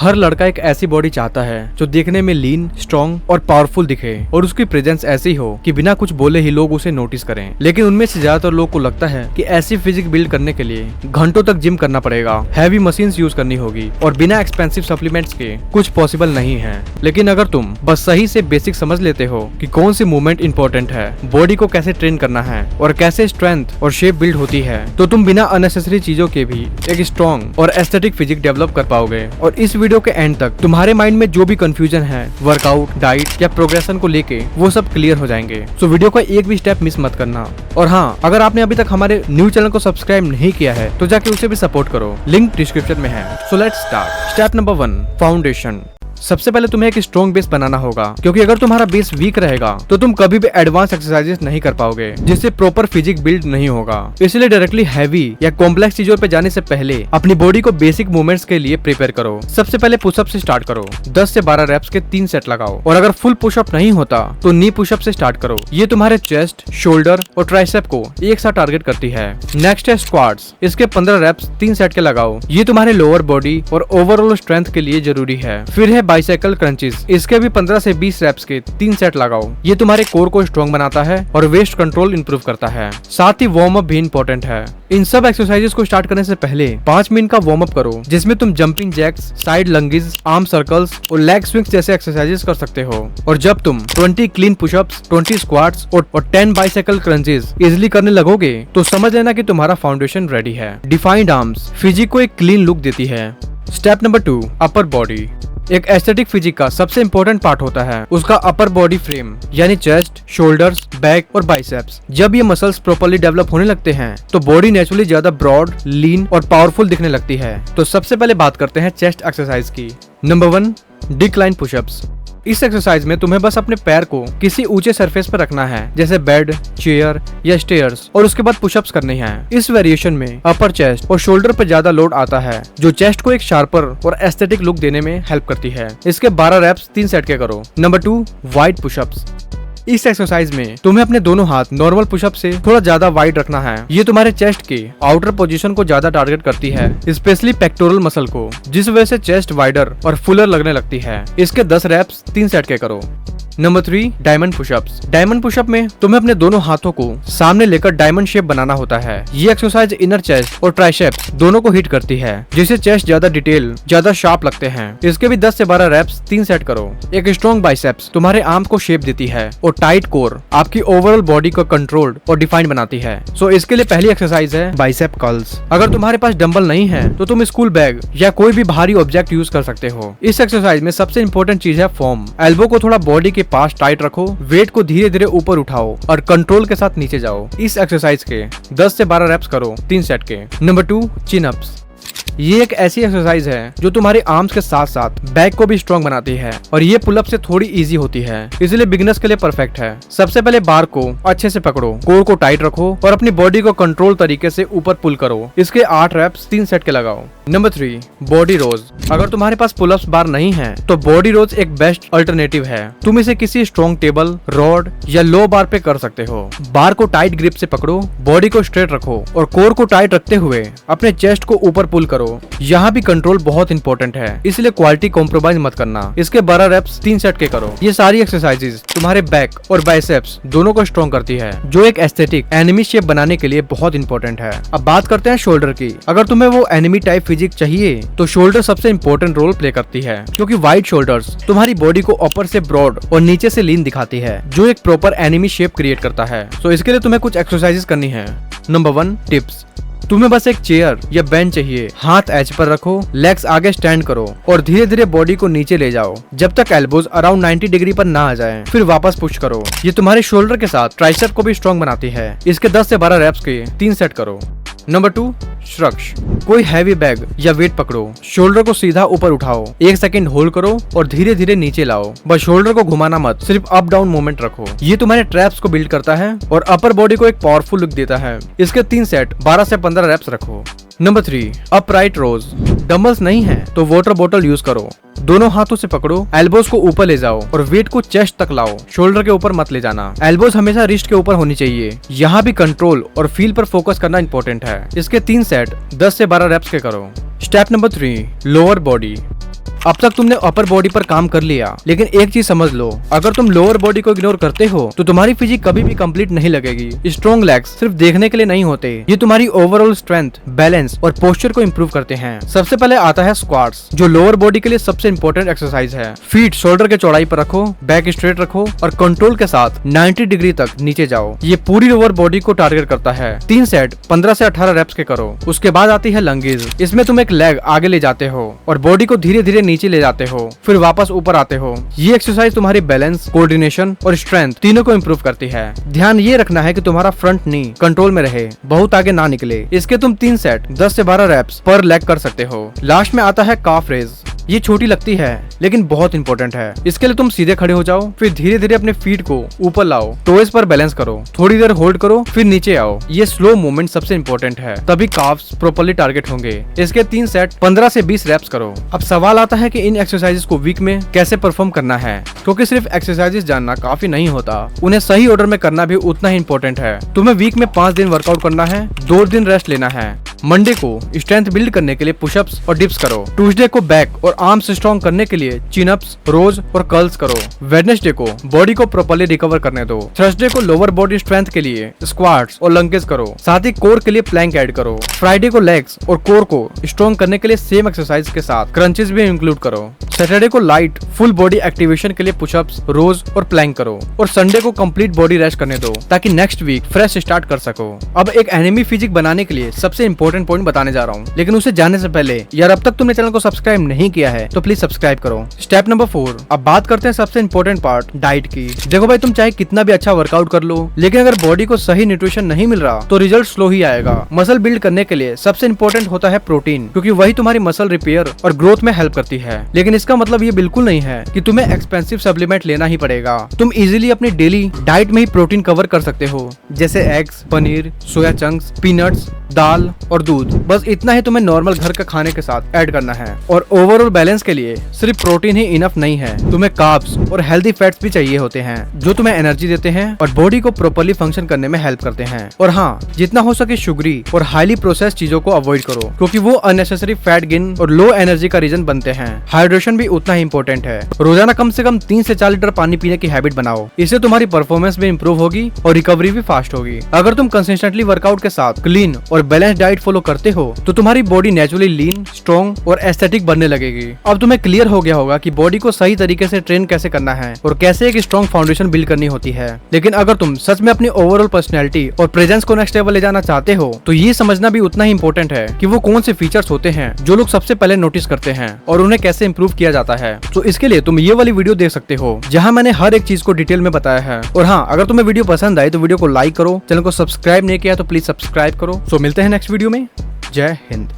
हर लड़का एक ऐसी बॉडी चाहता है जो देखने में लीन, स्ट्रॉन्ग और पावरफुल दिखे और उसकी प्रेजेंस ऐसी हो कि बिना कुछ बोले ही लोग उसे नोटिस करें। लेकिन उनमें से ज्यादातर लोग को लगता है कि ऐसी फिजिक बिल्ड करने के लिए घंटों तक जिम करना पड़ेगा, हैवी मशीन्स यूज करनी होगी और बिना एक्सपेंसिव सप्लीमेंट्स के कुछ पॉसिबल नहीं है। लेकिन अगर तुम बस सही से बेसिक समझ लेते हो कि कौन सी मूवमेंट इंपॉर्टेंट है, बॉडी को कैसे ट्रेन करना है और कैसे स्ट्रेंथ और शेप बिल्ड होती है, तो तुम बिना अननेसेसरी चीजों के भी एक स्ट्रॉन्ग और एस्थेटिक फिजिक डेवलप कर पाओगे। और इस वीडियो के एंड तक तुम्हारे माइंड में जो भी कंफ्यूजन है वर्कआउट, डाइट या प्रोग्रेशन को लेके, वो सब क्लियर हो जाएंगे। सो वीडियो का एक भी स्टेप मिस मत करना। और हाँ, अगर आपने अभी तक हमारे न्यू चैनल को सब्सक्राइब नहीं किया है तो जाके उसे भी सपोर्ट करो, लिंक डिस्क्रिप्शन में है। So let's start. Step number 1, foundation. सबसे पहले तुम्हें एक स्ट्रॉन्ग बेस बनाना होगा, क्योंकि अगर तुम्हारा बेस वीक रहेगा तो तुम कभी भी एडवांस एक्सरसाइजेस नहीं कर पाओगे, जिससे प्रॉपर फिजिक बिल्ड नहीं होगा। इसलिए डायरेक्टली हैवी या कॉम्प्लेक्स चीजों पे जाने से पहले अपनी बॉडी को बेसिक मूवमेंट्स के लिए प्रिपेयर करो। सबसे पहले पुशअप से स्टार्ट करो। 10 से 12 रेप्स के 3 सेट लगाओ और अगर फुल पुशअप नहीं होता तो नी पुशअप से स्टार्ट करो। ये तुम्हारे चेस्ट, शोल्डर और ट्राइसेप को एक साथ टारगेट करती है। नेक्स्ट है स्क्वाट्स। इसके 15 रेप्स 3 सेट के लगाओ। ये तुम्हारे लोअर बॉडी और ओवरऑल स्ट्रेंथ के लिए जरूरी है। फिर है बाइसाइकिल क्रंचेस। इसके भी 15 से 20 रेप्स के 3 सेट लगाओ। ये तुम्हारे कोर को स्ट्रॉन्ग बनाता है और वेस्ट कंट्रोल इंप्रूव करता है। साथ ही वार्म अप भी इंपॉर्टेंट है। इन सब एक्सरसाइजेस को स्टार्ट करने से पहले 5 मिनट का वार्म अप करो, जिसमें तुम jumping jacks, side lunges, arm circles और लेग स्विंग्स जैसे एक्सरसाइजेस कर सकते हो। और जब तुम 20 क्लीन पुशअप्स, 20 स्क्वाट्स और 10 बाइसाइकिल क्रंचेस इजिली करने लगोगे तो समझ लेना कि तुम्हारा फाउंडेशन रेडी है। डिफाइंड आर्म्स फिजिक को एक क्लीन लुक देती है। Step number 2, upper body. एक एस्थेटिक फिजिक का सबसे इम्पोर्टेंट पार्ट होता है उसका अपर बॉडी फ्रेम, यानी चेस्ट, शोल्डर्स, बैक और बाइसेप्स। जब ये मसल्स प्रॉपर्ली डेवलप होने लगते हैं तो बॉडी नेचुरली ज्यादा ब्रॉड, लीन और पावरफुल दिखने लगती है। तो सबसे पहले बात करते हैं चेस्ट एक्सरसाइज की। Number 1, decline pushups. इस एक्सरसाइज में तुम्हें बस अपने पैर को किसी ऊंचे सरफेस पर रखना है, जैसे बेड, चेयर या स्टेयर्स, और उसके बाद पुशअप्स करनी है। इस वेरिएशन में अपर चेस्ट और शोल्डर पर ज्यादा लोड आता है, जो चेस्ट को एक शार्पर और एस्थेटिक लुक देने में हेल्प करती है। इसके 12 रेप्स 3 सेट के करो। Number 2, wide pushups. इस एक्सरसाइज में तुम्हें अपने दोनों हाथ नॉर्मल पुशअप से थोड़ा ज्यादा वाइड रखना है। ये तुम्हारे चेस्ट के आउटर पोजीशन को ज्यादा टारगेट करती है, स्पेशली पेक्टोरल मसल को, जिस वजह से चेस्ट वाइडर और फुलर लगने लगती है। इसके 10 रेप्स 3 सेट के करो। Number 3, diamond pushups. Diamond pushup में तुम्हें अपने दोनों हाथों को सामने लेकर डायमंड शेप बनाना होता है। ये एक्सरसाइज इनर चेस्ट और ट्राइसेप्स दोनों को हिट करती है, जिससे चेस्ट ज्यादा डिटेल, ज्यादा शार्प लगते हैं। इसके भी 10 से 12 रेप्स 3 सेट करो। एक स्ट्रॉन्ग बाइसेप्स तुम्हारे आर्म को शेप देती है और टाइट कोर आपकी ओवरऑल बॉडी को कंट्रोल्ड और डिफाइंड बनाती है। सो इसके लिए पहली एक्सरसाइज है बाइसेप कर्ल्स। अगर तुम्हारे पास डंबल नहीं है तो तुम स्कूल बैग या कोई भी भारी ऑब्जेक्ट यूज कर सकते हो। इस एक्सरसाइज में सबसे इंपॉर्टेंट चीज है फॉर्म। एल्बो को थोड़ा बॉडी के पास टाइट रखो, वेट को धीरे धीरे ऊपर उठाओ और कंट्रोल के साथ नीचे जाओ। इस एक्सरसाइज के 10 से 12 रेप्स करो 3 सेट के। Number 2, chin ups. ये एक ऐसी एक्सरसाइज है जो तुम्हारे आर्म्स के साथ साथ बैक को भी स्ट्रॉन्ग बनाती है और ये पुलअप से थोड़ी इजी होती है, इसलिए बिगिनर्स के लिए परफेक्ट है। सबसे पहले बार को अच्छे से पकड़ो, कोर को टाइट रखो और अपनी बॉडी को कंट्रोल तरीके से ऊपर पुल करो। इसके 8 रेप्स 3 सेट के लगाओ। नंबर 3, बॉडी रोज। अगर तुम्हारे पास पुलअप्स बार नहीं है तो बॉडी रोज एक बेस्ट अल्टरनेटिव है। तुम इसे किसी स्ट्रॉन्ग टेबल, रॉड या लो बार पे कर सकते हो। बार को टाइट ग्रिप से पकड़ो, बॉडी को स्ट्रेट रखो और कोर को टाइट रखते हुए अपने चेस्ट को ऊपर पुल करो। यहाँ भी कंट्रोल बहुत इंपॉर्टेंट है, इसलिए क्वालिटी कॉम्प्रोमाइज मत करना। इसके 12 रेप्स 3 सेट के करो। ये सारी एक्सरसाइजेस तुम्हारे बैक और बाइसेप्स दोनों को स्ट्रॉन्ग करती है, जो एक एस्थेटिक एनिमी शेप बनाने के लिए बहुत इंपॉर्टेंट है। अब बात करते हैं शोल्डर की। अगर तुम्हें वो एनिमी टाइप फिजिक चाहिए तो शोल्डर सबसे इंपॉर्टेंट रोल प्ले करती है, क्योंकि वाइड शोल्डर्स तुम्हारी बॉडी को ऊपर से ब्रॉड और नीचे से लीन दिखाती है, जो एक प्रॉपर एनिमी शेप क्रिएट करता है। तो इसके लिए तुम्हें कुछ एक्सरसाइजेस करनी है। Number 1, tips. तुम्हें बस एक चेयर या बेंच चाहिए। हाथ एज पर रखो, लेग्स आगे स्टैंड करो और धीरे धीरे बॉडी को नीचे ले जाओ जब तक एल्बोज अराउंड 90 डिग्री पर ना आ जाए। फिर वापस पुश करो। ये तुम्हारे शोल्डर के साथ ट्राइसेप को भी स्ट्रॉन्ग बनाती है। इसके 10 से 12 रेप्स के 3 सेट करो। नंबर 2, श्रक्स। कोई हैवी बैग या वेट पकड़ो, शोल्डर को सीधा ऊपर उठाओ, 1 सेकंड होल्ड करो और धीरे धीरे नीचे लाओ। बस शोल्डर को घुमाना मत, सिर्फ अप डाउन मूवमेंट रखो। ये तुम्हारे ट्रैप्स को बिल्ड करता है और अपर बॉडी को एक पावरफुल लुक देता है। इसके 3 सेट 12 से 15 रेप्स रखो। नंबर 3, अपराइट रोज। डंबल्स नहीं है तो वाटर बोतल यूज करो। दोनों हाथों से पकड़ो, एल्बोज को ऊपर ले जाओ और वेट को चेस्ट तक लाओ, शोल्डर के ऊपर मत ले जाना। एल्बोज हमेशा रिस्ट के ऊपर होनी चाहिए। यहाँ भी कंट्रोल और फील पर फोकस करना इंपॉर्टेंट है। इसके 3 सेट 10 से 12 रेप्स के करो। Step number 3, lower body. अब तक तुमने अपर बॉडी पर काम कर लिया, लेकिन एक चीज समझ लो, अगर तुम लोअर बॉडी को इग्नोर करते हो तो तुम्हारी फिजिक कभी भी कंप्लीट नहीं लगेगी। स्ट्रॉन्ग लेग्स सिर्फ देखने के लिए नहीं होते, ये तुम्हारी ओवरऑल स्ट्रेंथ, बैलेंस और पोस्चर को इम्प्रूव करते हैं। सबसे पहले आता है स्क्वाट्स, जो लोअर बॉडी के लिए सबसे इंपॉर्टेंट एक्सरसाइज है। फीट शोल्डर के चौड़ाई पर रखो, बैक स्ट्रेट रखो और कंट्रोल के साथ 90 डिग्री तक नीचे जाओ। ये पूरी लोअर बॉडी को टारगेट करता है। 3 सेट 15 से 18 रेप्स के करो। उसके बाद आती है लंगेज। इसमें तुम एक लेग आगे ले जाते हो और बॉडी को धीरे धीरे नीचे ले जाते हो, फिर वापस ऊपर आते हो। ये एक्सरसाइज तुम्हारी बैलेंस, कोऑर्डिनेशन और स्ट्रेंथ तीनों को इम्प्रूव करती है। ध्यान ये रखना है कि तुम्हारा फ्रंट नी कंट्रोल में रहे, बहुत आगे ना निकले। इसके तुम 3 सेट 10 से 12 रेप्स पर लेग कर सकते हो। लास्ट में आता है काफ रेज। ये छोटी लगती है लेकिन बहुत इंपॉर्टेंट है। इसके लिए तुम सीधे खड़े हो जाओ, फिर धीरे धीरे अपने फीट को ऊपर लाओ, टोएस पर बैलेंस करो, थोड़ी देर होल्ड करो, फिर नीचे आओ। ये स्लो मूवमेंट सबसे इंपॉर्टेंट है, तभी काफ्स प्रॉपर्ली टारगेट होंगे। इसके 3 सेट 15 से 20 रेप्स करो। अब सवाल आता है कि इन एक्सरसाइजेस को वीक में कैसे परफॉर्म करना है, क्योंकि सिर्फ एक्सरसाइजेस जानना काफी नहीं होता, उन्हें सही ऑर्डर में करना भी उतना ही इंपॉर्टेंट है। तुम्हें वीक में 5 दिन वर्कआउट करना है, 2 दिन रेस्ट लेना है। मंडे को स्ट्रेंथ बिल्ड करने के लिए पुशअप्स और डिप्स करो। ट्यूसडे को बैक और आर्म्स स्ट्रॉन्ग करने के लिए चिन अप्स, रोज और कर्ल्स करो। वेडनेसडे को बॉडी को प्रॉपर्ली रिकवर करने दो। थर्सडे को लोअर बॉडी स्ट्रेंथ के लिए स्क्वाट्स और लंजेस करो, साथ ही कोर के लिए प्लैंक ऐड करो। फ्राइडे को लेग्स और कोर को स्ट्रॉन्ग करने के लिए सेम एक्सरसाइज के साथ क्रंचेस भी इंक्लूड करो। सैटरडे को लाइट फुल बॉडी एक्टिवेशन के लिए पुशअप्स, रोज और प्लैंक करो और संडे को कंप्लीट बॉडी रेस्ट करने दो, ताकि नेक्स्ट वीक फ्रेश स्टार्ट कर सको। अब एक एनिमी फिजिक बनाने के लिए सबसे इंपॉर्टेंट पॉइंट बताने जा रहा हूँ, लेकिन उसे जानने से पहले यार अब तक तुमने चैनल को सब्सक्राइब नहीं किया है तो प्लीज सब्सक्राइब करो। स्टेप नंबर 4, अब बात करते हैं सबसे इंपॉर्टेंट पार्ट, डाइट की। देखो भाई, तुम चाहे कितना भी अच्छा वर्कआउट कर लो, लेकिन अगर बॉडी को सही न्यूट्रिशन नहीं मिल रहा तो रिजल्ट स्लो ही आएगा। मसल बिल्ड करने के लिए सबसे इंपॉर्टेंट होता है प्रोटीन, क्योंकि वही तुम्हारी मसल रिपेयर और ग्रोथ में हेल्प करती है। लेकिन इसका मतलब ये बिल्कुल नहीं है कि तुम्हें एक्सपेंसिव सप्लीमेंट लेना ही पड़ेगा। तुम इजीली अपनी डेली डाइट में ही प्रोटीन कवर कर सकते हो, जैसे eggs, paneer, soya chunks, peanuts, दाल और दूध। बस इतना ही तुम्हें नॉर्मल घर के खाने के साथ ऐड करना है। और ओवरऑल बैलेंस के लिए सिर्फ प्रोटीन ही इनफ नहीं है, तुम्हें कार्ब्स और हेल्दी फैट्स भी चाहिए होते हैं, जो तुम्हें एनर्जी देते हैं और बॉडी को प्रॉपर्ली फंक्शन करने में हेल्प करते हैं। और हाँ, जितना हो सके शुगरी और हाईली प्रोसेस्ड चीजों को अवॉइड करो, क्योंकि वो अननेसेसरी फैट गेन और लो एनर्जी का रीजन बनते हैं। हाइड्रेशन भी उतना ही इंपॉर्टेंट है। रोजाना कम से कम 3 से 4 लीटर पानी पीने की हैबिट बनाओ, इससे तुम्हारी परफॉर्मेंस भी इंप्रूव होगी और रिकवरी भी फास्ट होगी। अगर तुम कंसिस्टेंटली वर्कआउट के साथ क्लीन और बैलेंस डाइट फॉलो करते हो तो तुम्हारी बॉडी नेचुरली लीन, स्ट्रॉन्ग और एस्थेटिक बनने लगेगी। अब तुम्हें क्लियर हो गया होगा कि बॉडी को सही तरीके से ट्रेन कैसे करना है और कैसे एक स्ट्रॉन्ग फाउंडेशन बिल्ड करनी होती है। लेकिन अगर तुम सच में अपनी ओवरऑल पर्सनैलिटी और प्रेजेंस को नेक्स्ट लेवल ले जाना चाहते हो तो ये समझना भी उतना ही इंपॉर्टेंट है कि वो कौन से फीचर्स होते हैं जो लोग सबसे पहले नोटिस करते हैं और उन्हें कैसे इंप्रूव किया जाता है। तो इसके लिए तुम ये वाली वीडियो देख सकते हो, जहाँ मैंने हर एक चीज को डिटेल में बताया है। और हाँ, अगर तुम्हें वीडियो पसंद आई तो वीडियो को लाइक करो, चैनल को सब्सक्राइब नहीं किया तो प्लीज सब्सक्राइब करो। तो मिलते हैं नेक्स्ट वीडियो में। जय हिंद।